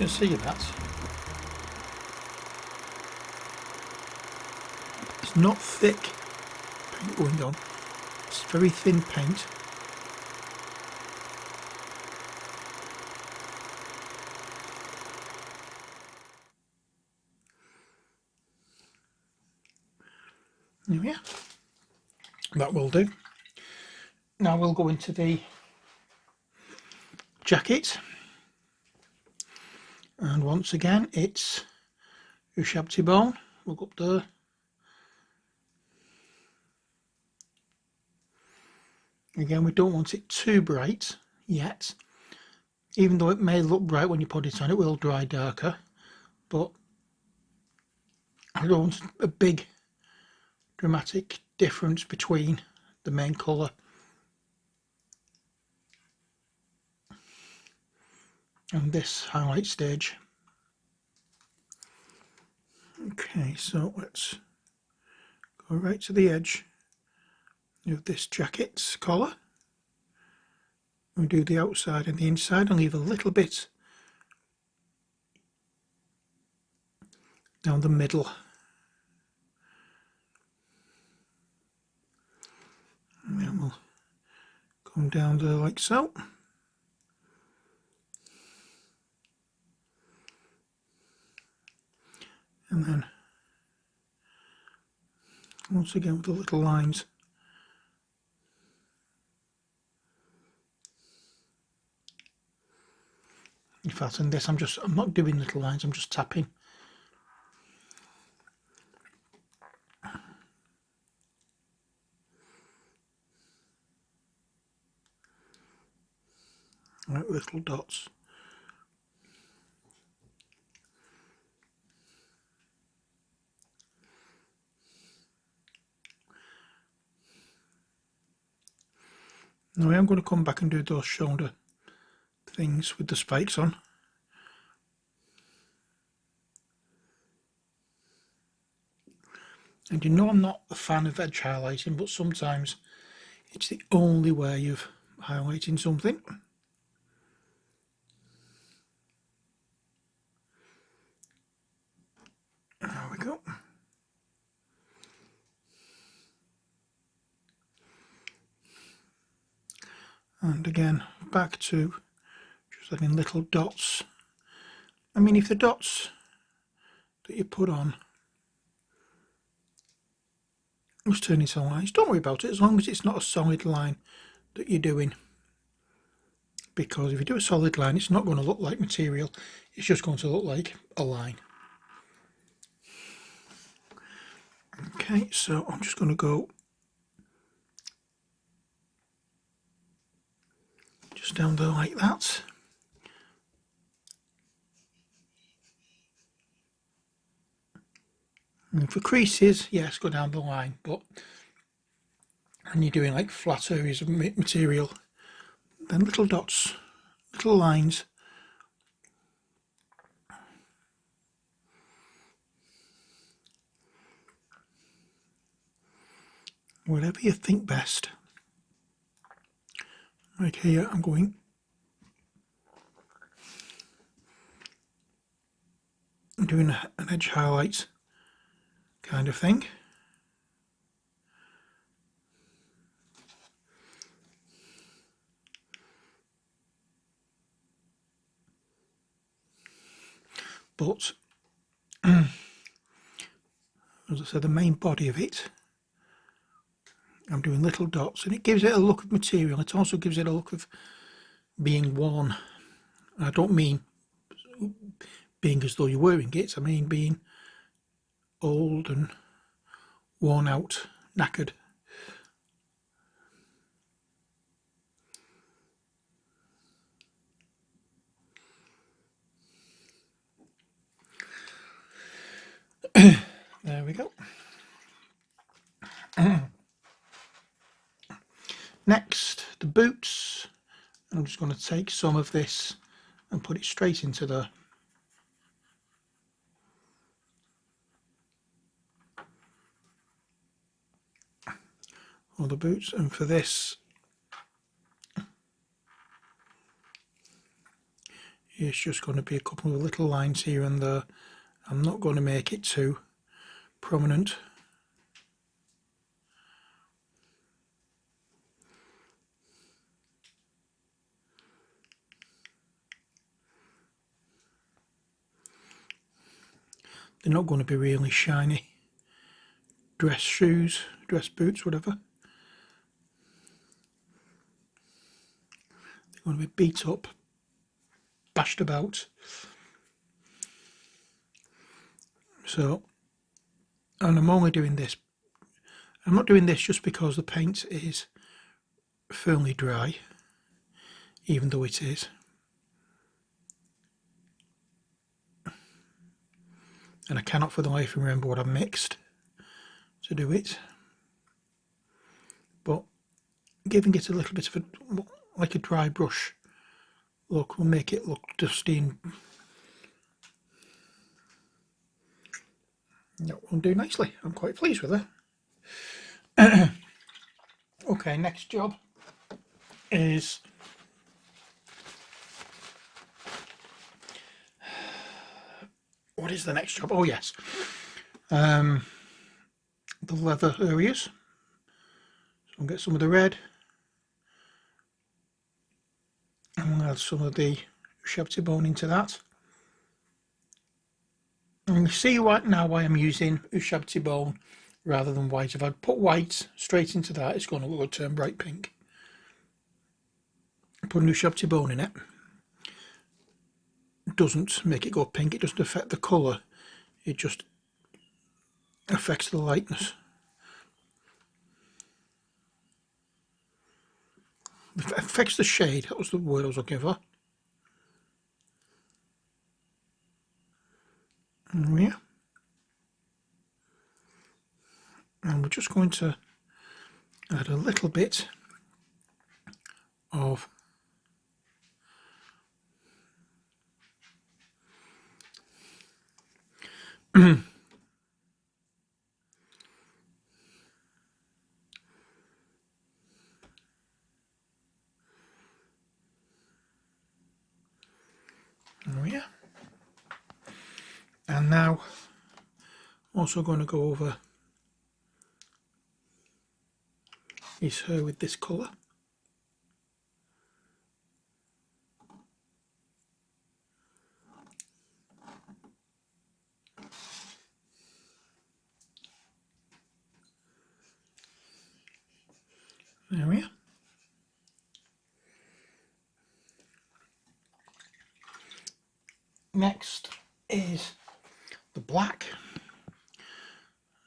can see that it's not thick paint going on, it's very thin paint. There we are. That will do. Now we'll go into the jacket, and once again it's Ushabti bone. Look up there. Again, we don't want it too bright yet, even though it may look bright when you put it on. It will dry darker, but I don't want a big dramatic difference between the main colour and this highlight stage. Okay, so let's go right to the edge of this jacket's collar. We do the outside and the inside and leave a little bit down the middle. And then we'll come down there like so. And then once again with the little lines. In fact, in this I'm not doing little lines, I'm just tapping. Like little dots. Now I am going to come back and do those shoulder things with the spikes on. And you know I'm not a fan of edge highlighting, but sometimes it's the only way of highlighting something. There we go. And again, back to just adding little dots. I mean, if the dots that you put on was turning into lines, don't worry about it, as long as it's not a solid line that you're doing. Because if you do a solid line, it's not going to look like material, it's just going to look like a line. Okay, so I'm just going to go just down there like that. And for creases, yes, go down the line, but when you're doing like flat areas of material, then little dots, little lines. Whatever you think best. Right here, I'm going doing an edge highlight kind of thing. But as I said, the main body of it, I'm doing little dots, and it gives it a look of material. It also gives it a look of being worn. I don't mean being as though you're wearing it, I mean being old and worn out, knackered. There we go. Next, the boots. I'm just going to take some of this and put it straight into the boots, and for this It's just going to be a couple of little lines here and there. I'm not going to make it too prominent. They're not going to be really shiny dress shoes, dress boots, whatever. They're going to be beat up, bashed about. So, and I'm only doing this. I'm not doing this just because the paint is firmly dry, even though it is. And I cannot for the life of me remember what I've mixed to do it. But giving it a little bit of a, like a dry brush look, will make it look dusty, and that will do nicely. I'm quite pleased with it. Okay, next job is what is the next job? Oh yes, the leather areas. So I'll get some of the red, and we'll add some of the Shabty bone into that. And you see right now why I'm using Ushabti bone rather than white. If I put white straight into that, it's going to turn bright pink. Put Ushabti bone in it doesn't make it go pink. It doesn't affect the colour. It just affects the lightness. It affects the shade. That was the word I was looking for. And here. And we're just going to add a little bit of here. And now also going to go over his hair with this colour. There we are. Next is the black.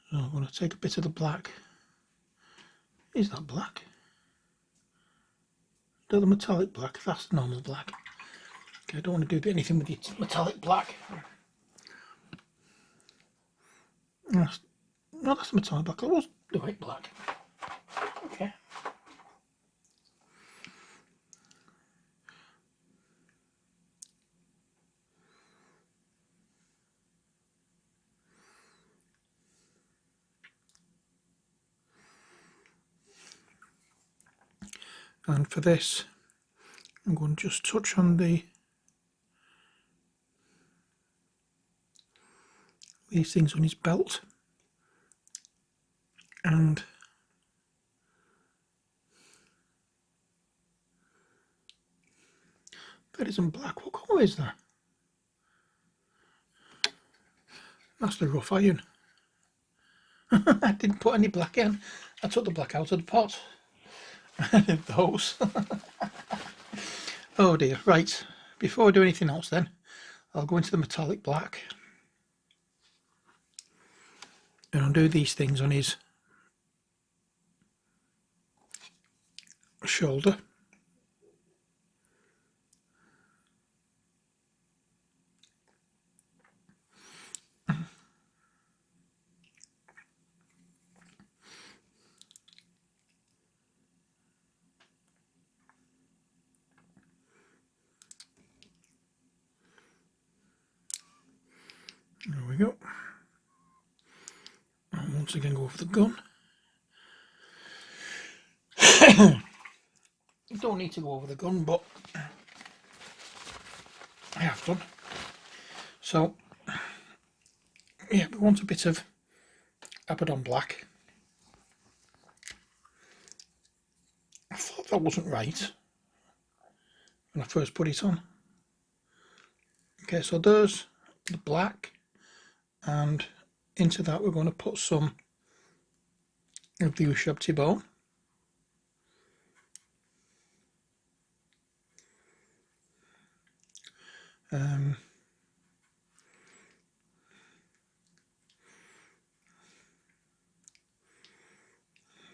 So I'm going to take a bit of the black. Is that black? Do the metallic black? That's the normal black. Okay, I don't want to do anything with the metallic black. No, that's the metallic black. It was the white black. Okay. And for this, I'm going to just touch on these things on his belt, and that isn't black. What colour is that? That's the rough iron. I didn't put any black in. I took the black out of the pot. Those. Oh dear. Right, before I do anything else then, I'll go into the metallic black and I'll do these things on his shoulder. There we go. And once again go over the gun. You don't need to go over the gun, but I have done. So yeah, we want a bit of Abaddon black. I thought that wasn't right when I first put it on. Okay, so there's the black, and into that we're going to put some of the Ushabti bone.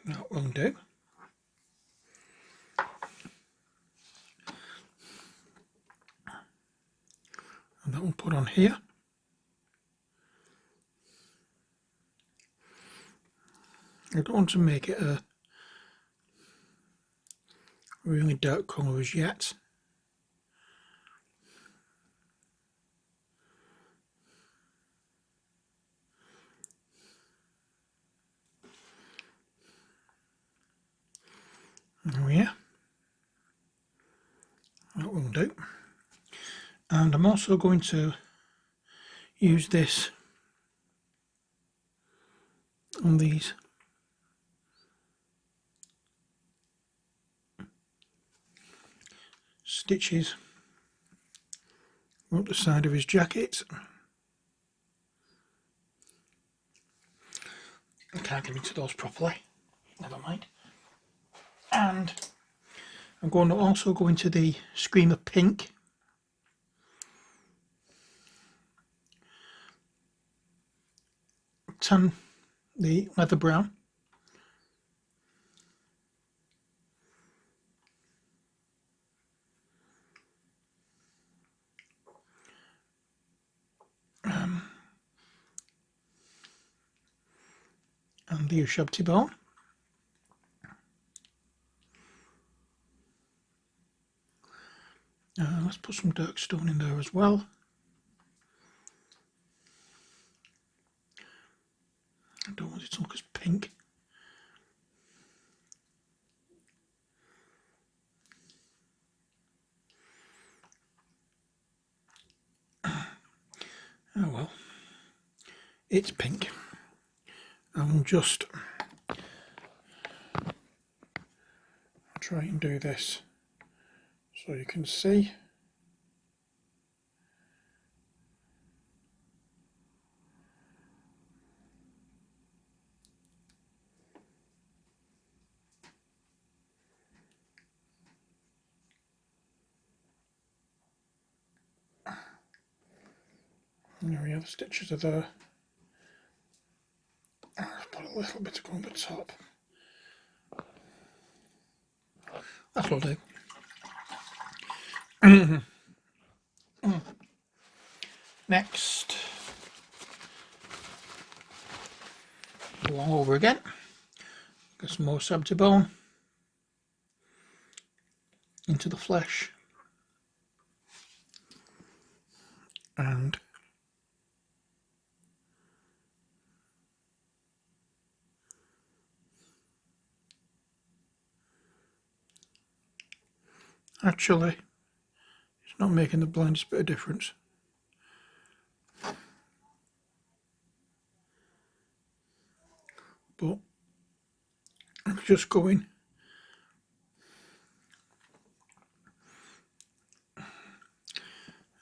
That will do. And that will put on here. I don't want to make it a really dark colour as yet. Oh yeah, that will do. And I'm also going to use this on these stitches up the side of his jacket. I can't get into those properly, never mind. And I'm going to also go into the Screamer Pink. Tan the leather brown. And the Ushabti bone. Let's put some dark stone in there as well. I don't want it to look as pink. Oh well, it's pink. I'll just try and do this so you can see. There we are, the stitches are there. I'll put a little bit on the top. That'll do. Next, along over again. Get some more Ushabti bone into the flesh, and actually it's not making the blindest bit of difference. But I'm just going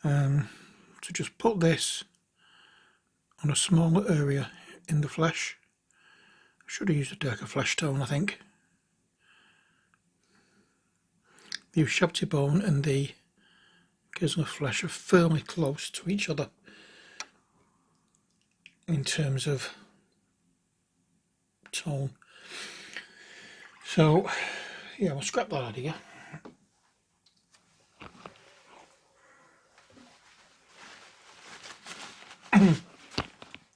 to just put this on a smaller area in the flesh. I should have used a darker flesh tone, I think. The Ushabti bone and the Kislev flesh are fairly close to each other in terms of tone. So yeah, we'll scrap that idea.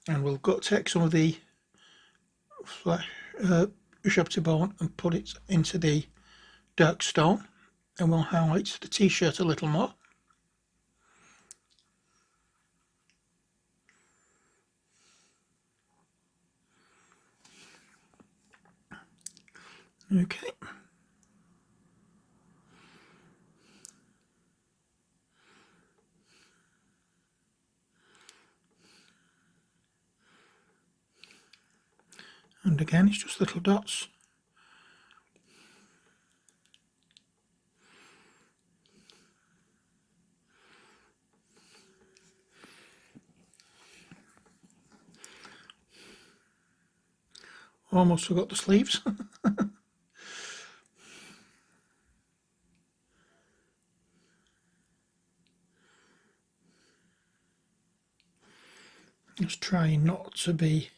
And we'll take some of the flesh, Ushabti bone, and put it into the dark stone, and we'll highlight the t-shirt a little more. Okay. And again, it's just little dots. Almost forgot the sleeves. Just trying not to be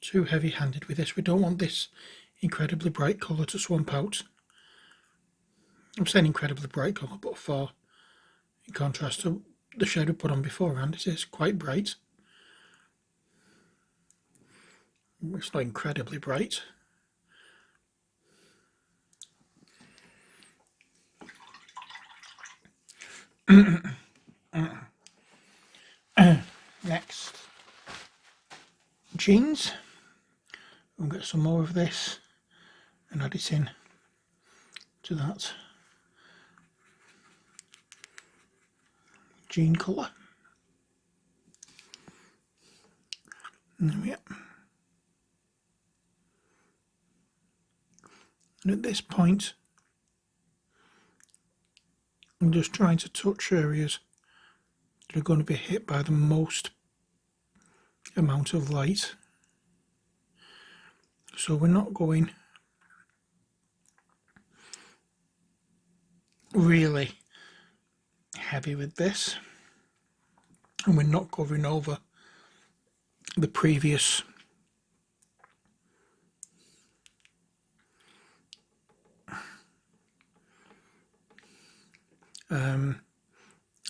too heavy-handed with this. We don't want this incredibly bright colour to swamp out. I'm saying incredibly bright colour, but in contrast to the shade we put on beforehand, it is quite bright. It's not incredibly bright. Next, jeans. We'll get some more of this and add it in to that jean colour. There we are. And at this point, I'm just trying to touch areas that are going to be hit by the most amount of light. So we're not going really heavy with this, and we're not covering over the previous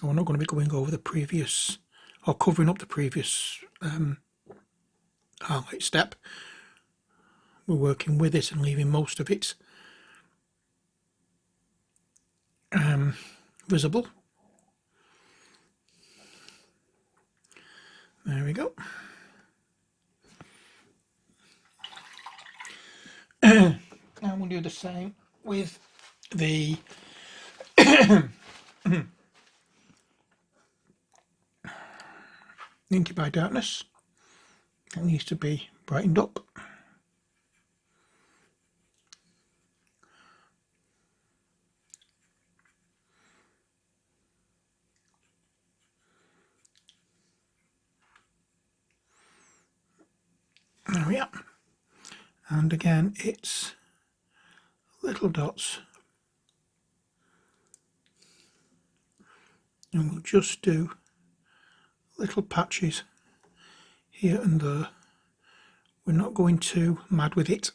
we're not going to be going over the previous or covering up the previous highlight step. We're working with it and leaving most of it visible. There we go. And we'll do the same with the Inky by Darkness. That needs to be brightened up. There we are. And again, it's little dots. And we'll just do little patches here and there. We're not going too mad with it.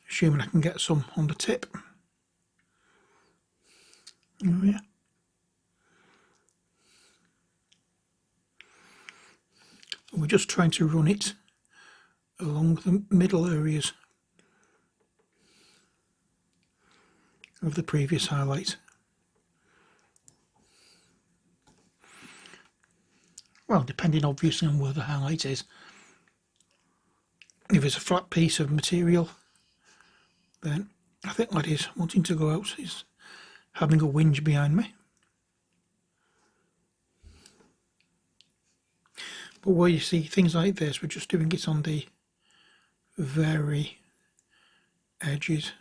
Assuming I can get some on the tip. Oh yeah. We're just trying to run it along the middle areas of the previous highlight. Well, depending obviously on where the highlight is. If it's a flat piece of material, then I think that is wanting to go out, is having a whinge behind me. But where you see things like this, we're just doing it on the very edges.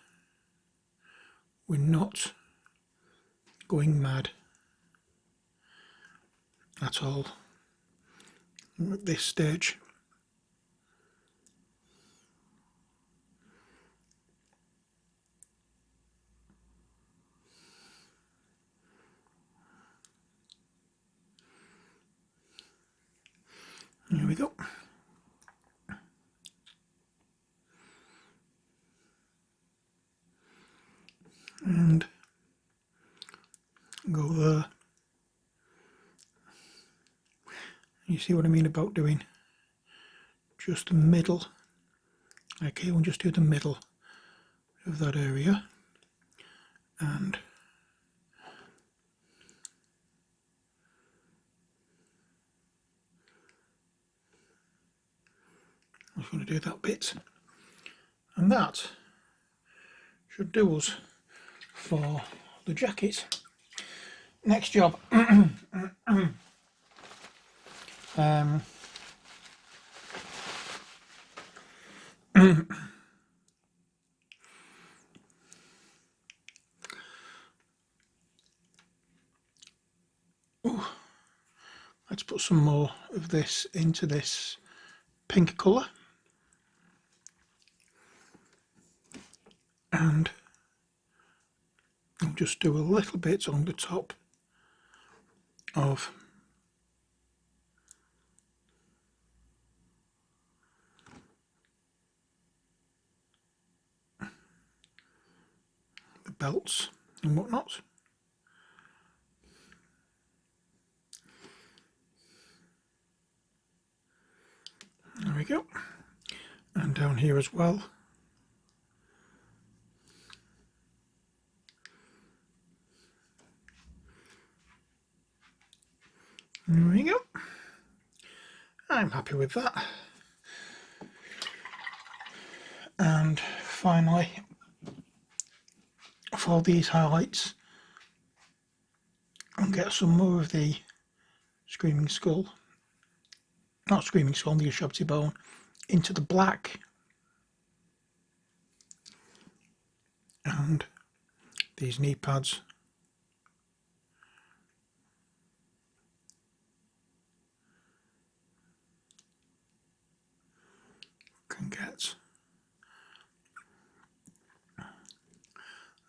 We're not going mad at all at this stage. Here we go. And go there. You see what I mean about doing just the middle. Okay, we'll just do the middle of that area. And I'm going to do that bit. And that should do us for the jacket. Next job. Let's put some more of this into this pink colour, and I'll just do a little bit on the top of the belts and whatnot. There we go. And down here as well. There we go. I'm happy with that. And finally, for these highlights, I'll get some more of the Screaming Skull, not Screaming Skull, the Ushabti bone, into the black. And these knee pads can get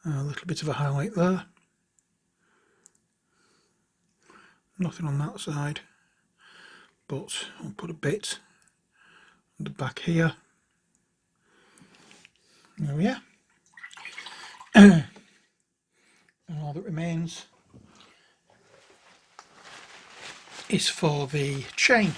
a little bit of a highlight there. Nothing on that side, but I'll put a bit on the back here. There we are. And all that remains is for the chain.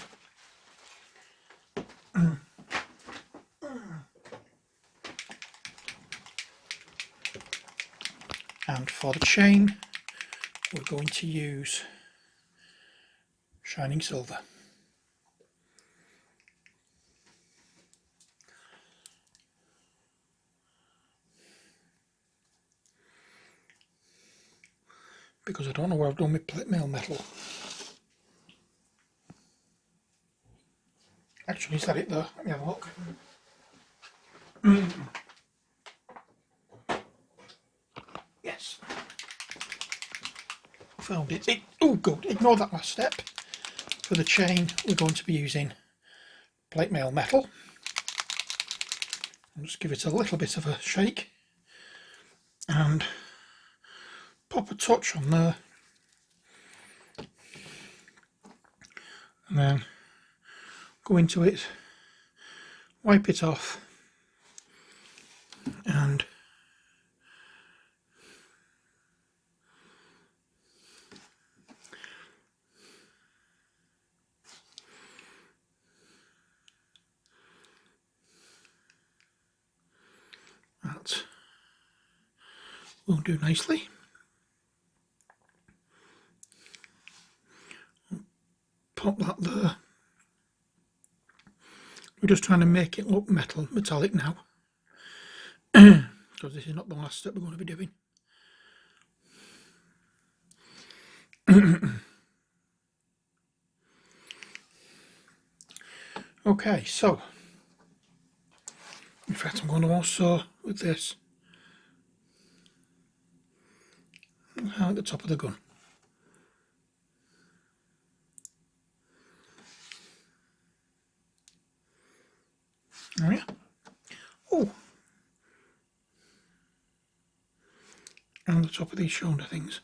And for the chain, we're going to use shining silver. Because I don't know where I've done my plate mail metal. Actually, is that it there? Let me have a look. Yes. Found it. Oh, good. Ignore that last step. For the chain, we're going to be using plate mail metal. I'll just give it a little bit of a shake and pop a touch on there, and then go into it, wipe it off, and that will do nicely. Pop that there. We're just trying to make it look metallic now, because this is not the last step we're going to be doing. Okay, so in fact I'm going to also, with this, at the top of the gun. Oh yeah. Oh, and the top of these shoulder things.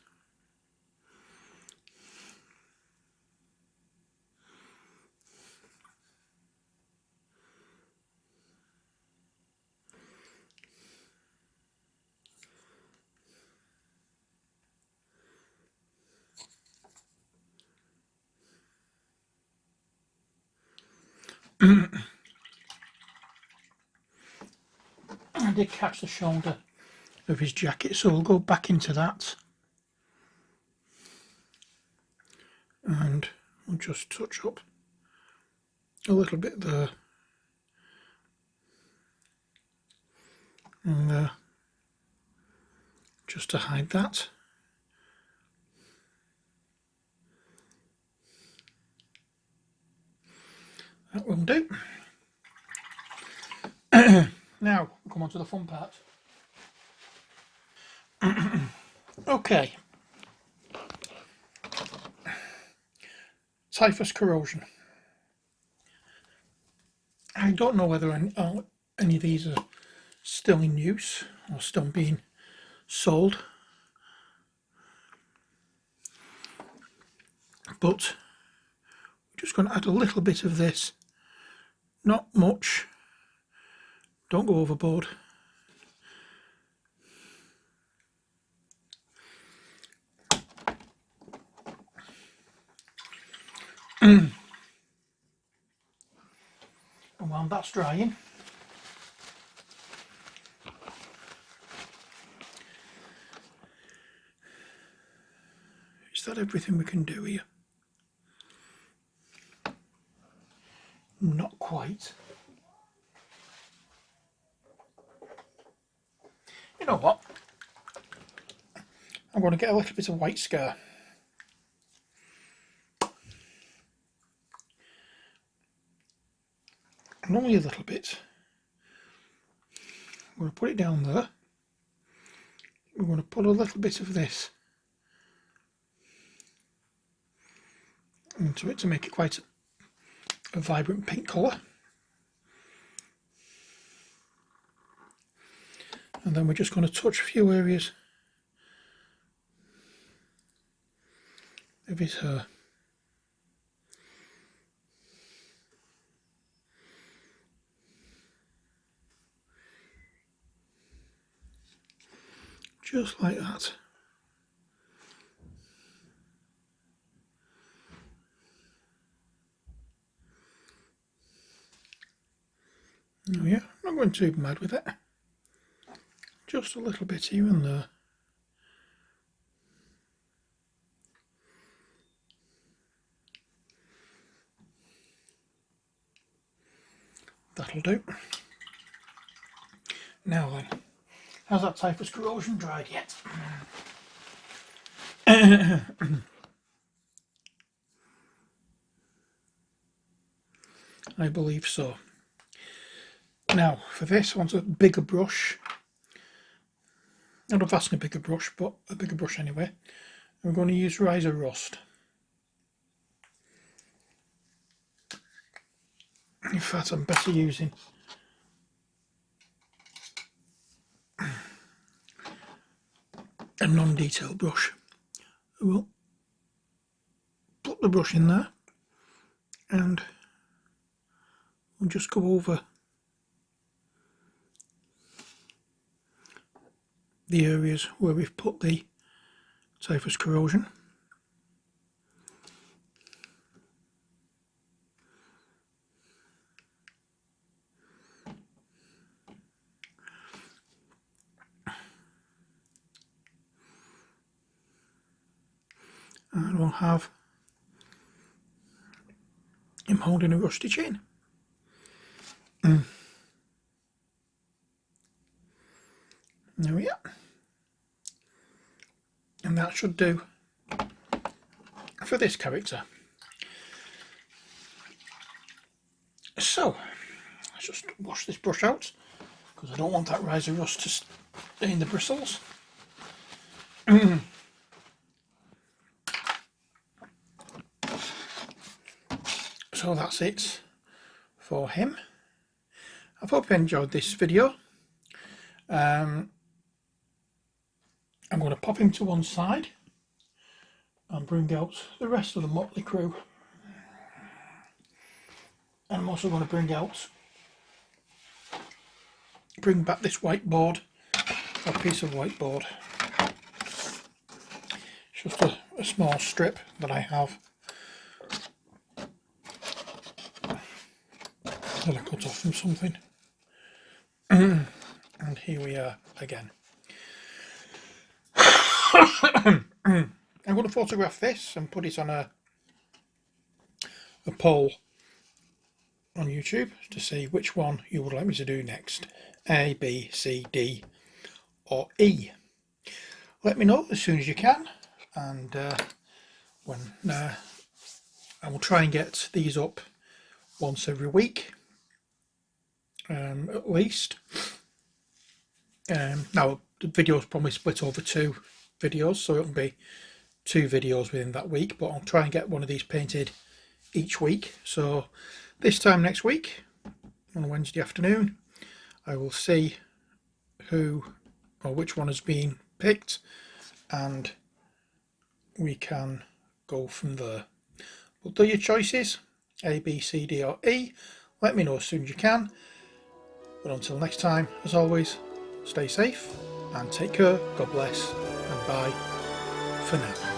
I did catch the shoulder of his jacket, so we'll go back into that and we'll just touch up a little bit there and there. just to hide that. That will do. Now, come on to the fun part. Okay. Typhus corrosion. I don't know whether any of these are still in use or still being sold, but I'm just going to add a little bit of this, not much, don't go overboard. And while that's drying, is that everything we can do here? Not quite. You know what? I'm going to get a little bit of white scar. And only a little bit. I'm going to put it down there. We're going to put a little bit of this into it to make it quite a vibrant pink colour. And then we're just going to touch a few areas of his hair. Just like that. Oh yeah, I'm not going too mad with it. Just a little bit here and there. That'll do. Now then, has that typhus corrosion dried yet? I believe so. Now, for this, I want a bigger brush. Not a vastly bigger brush, but a bigger brush anyway. And we're going to use Riser Rust. In fact, I'm better using a non-detailed brush. We'll put the brush in there and we'll just go over the areas where we've put the typhus corrosion. And we'll have him holding a rusty chain. There we are. And that should do for this character. So, let's just wash this brush out, because I don't want that Riser Rust to stay in the bristles. So that's it for him. I hope you enjoyed this video. I'm going to pop him to one side and bring out the rest of the motley crew. And I'm also going to bring back this whiteboard, a piece of whiteboard. It's just a small strip that I have that I cut off from something. And here we are again. I'm going to photograph this and put it on a poll on YouTube to see which one you would like me to do next. A, B, C, D or E. let me know as soon as you can, and when I will try and get these up once every week, at least. Now the video's probably split over 2 videos, so it'll be 2 videos within that week, but I'll try and get one of these painted each week. So this time next week, on a Wednesday afternoon, I will see who or which one has been picked, and we can go from there. But do your choices, A, B, C, D or E. Let me know as soon as you can. But until next time, as always, stay safe and take care. God bless, and bye for now.